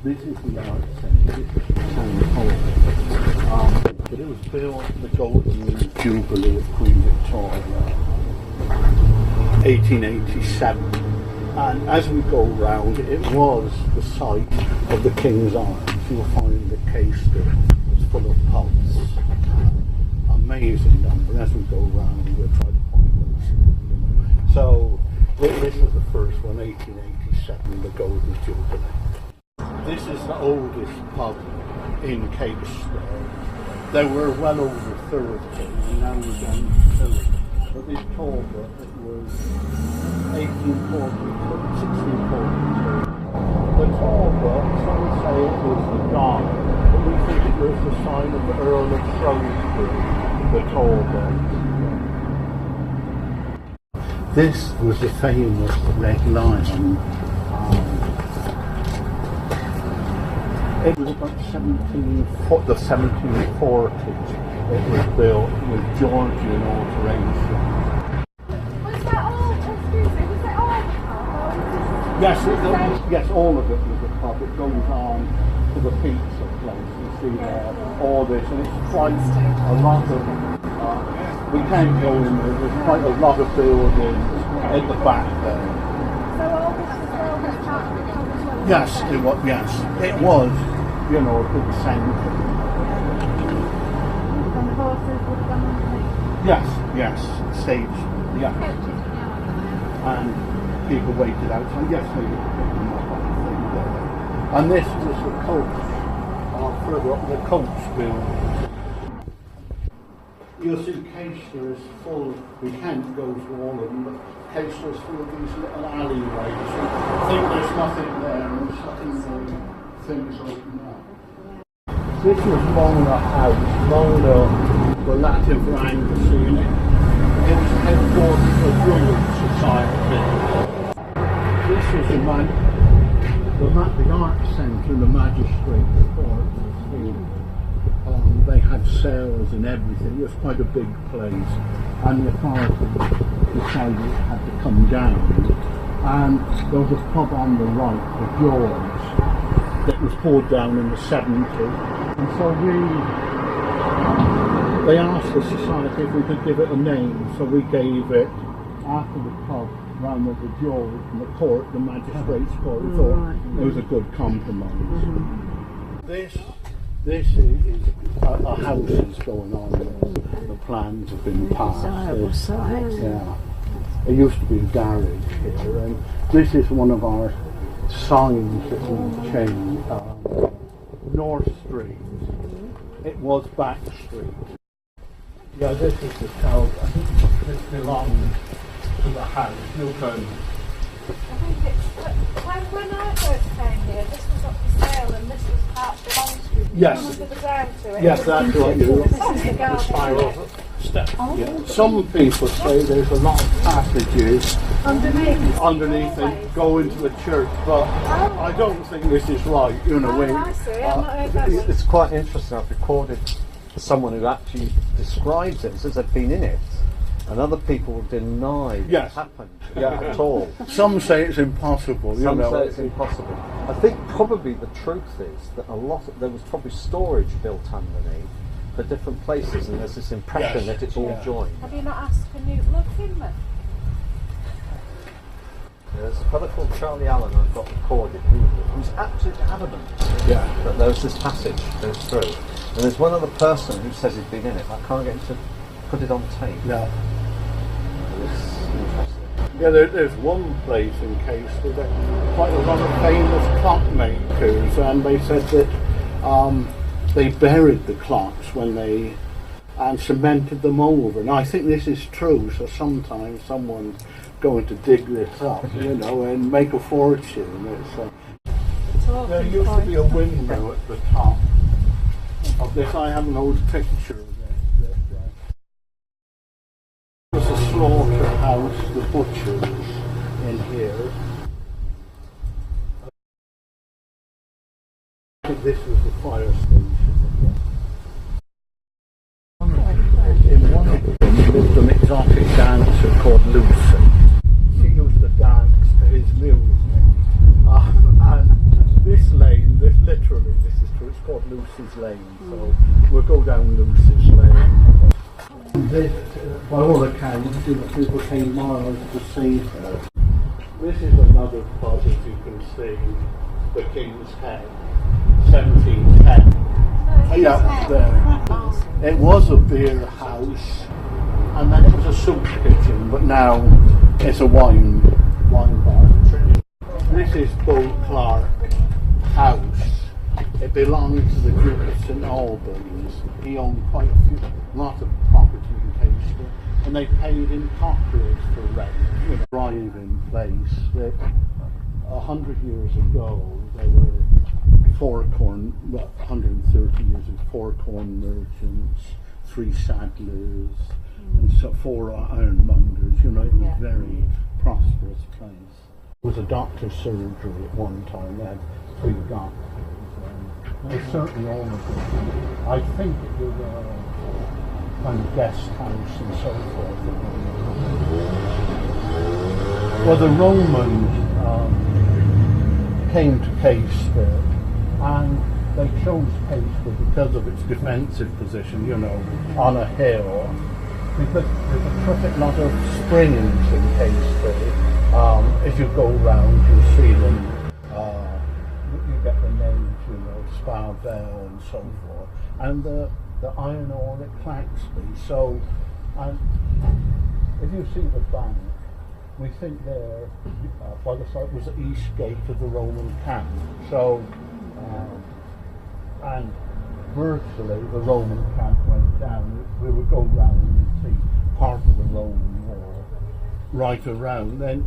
This is the art centre, this is the town hall. But it was built the Golden Jubilee of Queen Victoria, 1887. And as we go round, it was the site of the King's Arms. You'll find that Caistor is full of pubs. Amazing number. As we go round, we'll try to point them out. So, this was the first one, 1887, the Golden Jubilee. This is the oldest pub in Caistor. There were well over 30, and now we're down to 2. But this Talbot, it was 1642. The Talbot, some say it was the guard, but we think it was the sign of the Earl of Shrewsbury, the Talbot. This was the famous Red Lion. It was about the 1740s. It was built with Georgian alteration. Was that all? Excuse me, was that all the pub? Yes, all of it was a pub. It goes on to the pizza place. You see there, all this, and it's quite a lot of. We can't go in there. There's quite a lot of buildings at the back there. So all this was all that part of the pub as well? Yes, it was. Yes, it was. You know, a big centre. And the horses would have gone underneath? Yes, stage, yeah. And people waited outside. Yes, they would pick them up on the thing there. And this was the coach, further up the coach building. You'll see Caistor is full, we can't go through all of them, but Caistor is full of these little alleyways. You think there's nothing there, and suddenly things open up. This was Mona House. Mona, the Latin for Anglesey, and it was headquarters of the Royal Society. This is the art centre and the magistrate's court. They had cells and everything. It was quite a big place, and the authorities decided it had to come down. And there was a pub on the right, the George, that was pulled down in the 70s. And so they asked the society if we could give it a name, so we gave it after the pub round with the George and the court, the magistrate's court. We thought it was a good compromise. This is a house is going on. The plans have been passed. Yeah. It used to be a garage here, and this is one of our signs that we changed. North Street. It was Back Street. Yeah, this is the town. I think this belongs to the house. You'll turn. I think it's when I first came here, this was up for sale and this was part belongs to it. Yes. Under the ground to it. Yes, that's right. This is the garden. Spiral step. Yeah. Some people say there's a lot of passages underneath and go into the church, but I don't think this is right. You know, I see. I've not heard that one. It's quite interesting. I've recorded someone who actually describes it, says they've been in it, and other people deny it happened at all. Some say it's impossible. Some say it's impossible. I think probably the truth is that there was probably storage built underneath for different places, and there's this impression that it's all joined. Have you not asked for Newt Ludkin? There's a fellow called Charlie Allen I've got recorded who's absolutely adamant that there's this passage goes through. And there's one other person who says he's been in it. I can't get him to put it on tape. No. It's interesting. Yeah, there's one place in Caistor that quite a lot of famous clockmakers, and they said that they buried the clocks and cemented them over. And I think this is true, so sometimes someone's going to dig this up, you know, and make a fortune. There used to be a window at the top of this. I have an old picture of this. There's a slaughterhouse, the butchers in here. I think this was the fire station. In one of them lived an exotic dancer called Lucy. She used to dance to his music. And this lane, this called Lucy's Lane, so we'll go down Lucy's Lane. This, by all accounts, people came miles to see her. This is another pub, as you can see, the King's Head, 1710. Yeah, there. It was a beer house, and then it was a soup kitchen, but now it's a wine bar. This is Beau Clark House. It belonged to the Duke of St Albans. He owned quite a lot of property in Caistor, and they paid in cockles for rent. You know, thriving place that 100 years ago there were 130 years ago, 4 corn merchants, 3 saddlers, and so 4 ironmongers. You know, it was a very prosperous place. It was a doctor's surgery at one time. They had 3 doctors. It's certainly all of it. I think it was a kind of guest house and so forth. Well, the Romans came to Caistor, and they chose Caistor because of its defensive position, you know, on a hill. Because there's a perfect lot of springs in Caistor. If you go round, you'll see them. You get the names, you know, Sparvel and so forth, and the iron ore at Claxby. So, if you see the bank, we think there, by the side, was the east gate of the Roman camp. So, and virtually the Roman camp went down. We would go round and see part of the Roman wall right around. Then,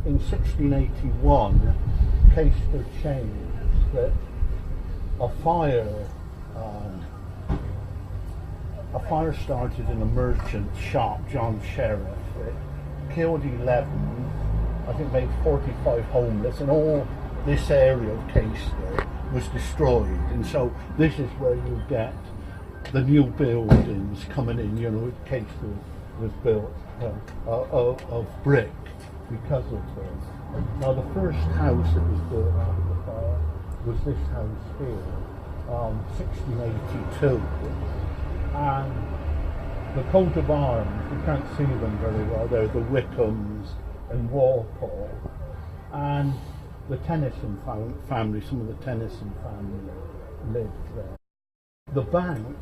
in 1681, Caistor changed that a fire started in a merchant shop, John Sheriff. It killed 11, I think made 45 homeless, and all this area of Caistor was destroyed. And so this is where you get the new buildings coming in. You know, Caistor was built of brick because of this. Now the first house that was built after the fire was this house here, 1682, and the coat of arms, you can't see them very well, they're the Wickhams and Walpole, and the Tennyson family, some of the Tennyson family lived there. The bank,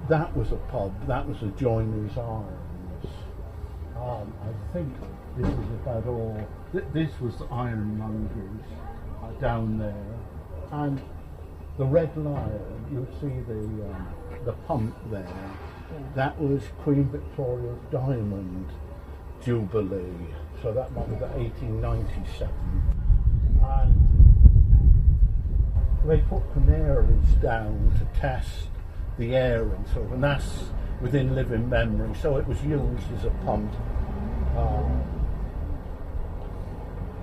that was a pub, that was a Joiner's Arms. I think this is about all, this was the ironmongers down there, and the Red Lion, you'll see the pump there, that was Queen Victoria's Diamond Jubilee, so that might be the 1897, and they put canaries down to test the air and so on, and that's within living memory, so it was used as a pump.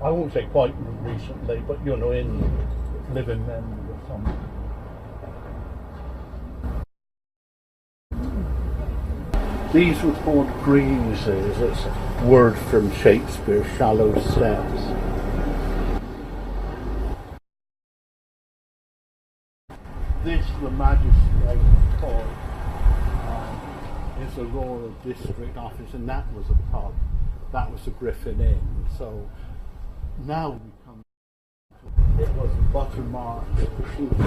I won't say quite recently, but you know, in living memory or something. These were called breezes. It's a word from Shakespeare, shallow steps. This, the magistrate court, is the Aurora district office, and that was a pub. That was the Griffin Inn. So now we come to, it was the Buttermarket, the Shooting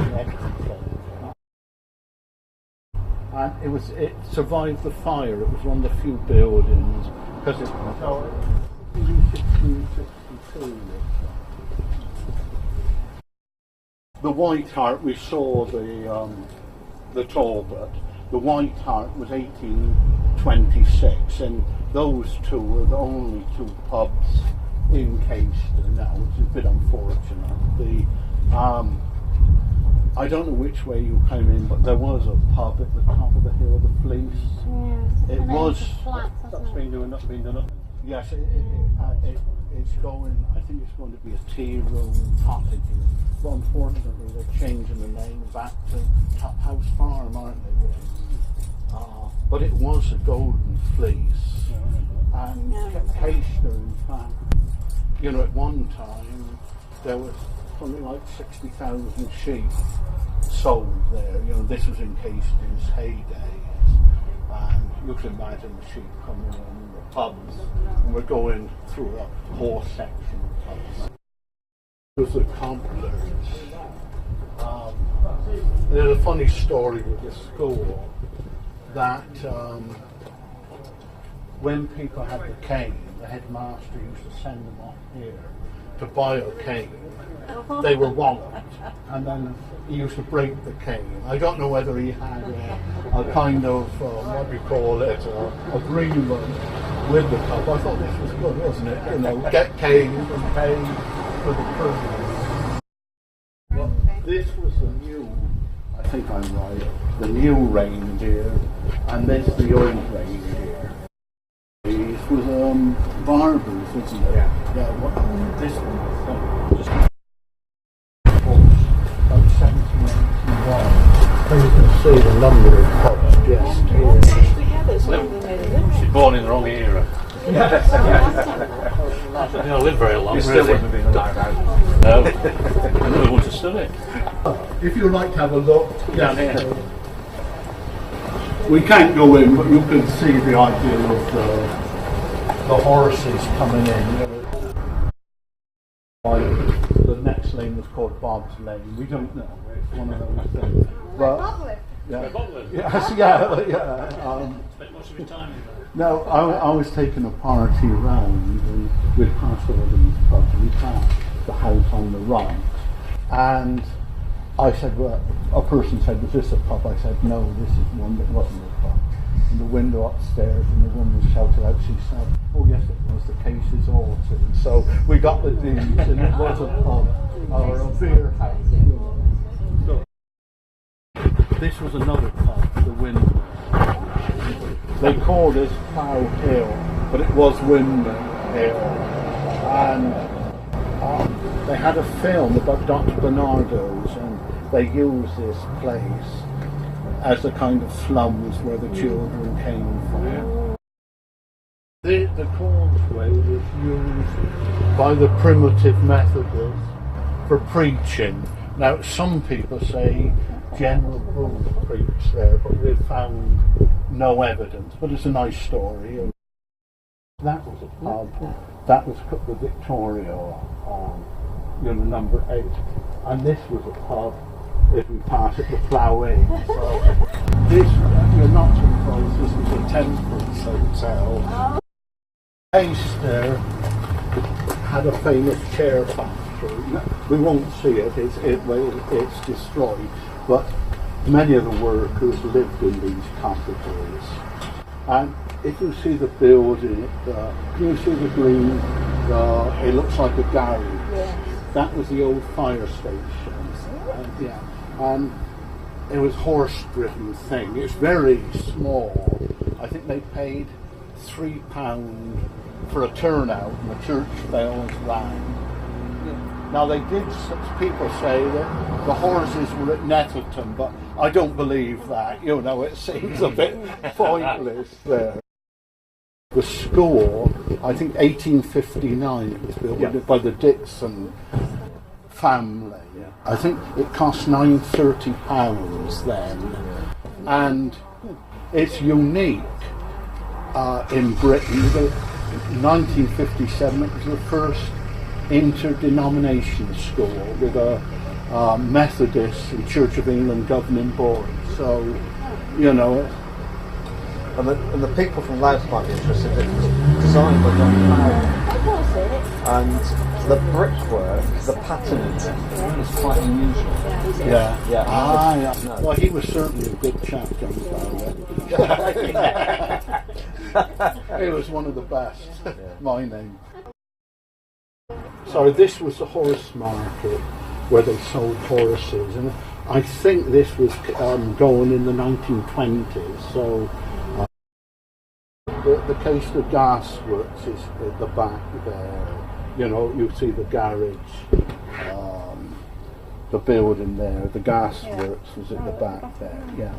and it survived the fire. It was one of the few buildings, because it was in 1662. The White Hart, we saw the Talbot. The White Hart was 1826, and those two were the only 2 pubs in Caistor now, which is a bit unfortunate. I don't know which way you came in, but there was a pub at the top of the hill, the Fleece. Yeah, it was. Flats, that's been done up. Yes, it's going. I think it's going to be a tea room, cottages. But unfortunately, they're changing the name back to Top House Farm, aren't they? But it was a Golden Fleece, and Caistor, in fact, you know, at one time there was something like 60,000 sheep sold there. You know, this was in Caistor's heydays, and you can imagine the sheep coming in, the pubs, and we're going through a whole section of pubs. It was the cobblers. There's a funny story with the school that when people had the cane, the headmaster used to send them off here to buy a cane. They were walloped, and then he used to break the cane. I don't know whether he had a kind of, what do you call it, agreement with the club. I thought this was good, wasn't it? You know, get cane and pay for the prisoners. Well, this was the new, I think I'm right, the new reindeer, and this the old reindeer. These was barbers, wasn't it? Yeah. This one was just about 1781. So you can see the number of pubs just here. She's born in the wrong era. She didn't live very long. You still wouldn't have been alive out. No. I really want to study. If you'd like to have a look down here. We can't go in, but you can see the idea of the horses coming in. The next lane was called Bob's Lane. We don't know. It's one of those things. But, yes, Spent most of his time in there. no, I was taking a party around, and we passed all these pubs, and we passed the house on the right. And I said, well, a person said, was this a pub? I said, no, this is one that wasn't a pub. And the window upstairs, and the woman shouted out, she said, oh yes, it was, the case is altered. So we got the deeds, and it was a pub, or a beer house. So, this was another pub, the Windmill. They called it Plough Hill, but it was Windmill Hill. And they had a film about Dr. Bernardo's, and they used this place as the kind of slums where the children came from. The causeway was used by the primitive Methodists for preaching. Now, some people say General Booth preached there, but we've found no evidence. But it's a nice story. And that was a pub. That was the Victoria, number 8. And this was a pub, if we pass it, the Plough Inn. So this, you're not surprised, this was a temperance hotel. Caistor had a famous chair factory. We won't see it, it's destroyed, but many of the workers lived in these cottages. And if you see the building, can you see the green? It looks like a garage. Yes. That was the old fire station. And it was horse-driven thing. It's very small. I think they paid £3 for a turnout, and the church bells rang. Now people say that the horses were at Nettleton, but I don't believe that. It seems a bit pointless there. The school, I think 1859, it was built by the Dixon family. Yeah. I think it cost £930 then, and it's unique in Britain. In 1957, it was the first interdenomination school with a Methodist and Church of England governing board. So, And the people from Laos might be interested. It was designed by John Fowler. And the brickwork, the pattern is quite unusual. Yeah. No. Well, he was certainly a good chap, John Fowler. He was one of the best. My name. So this was the horse market where they sold horses, and I think this was going in the 1920s. So the Caistor Gas Works is at the back there. You see the garage, the building there. The gas works was at the back there. Yeah.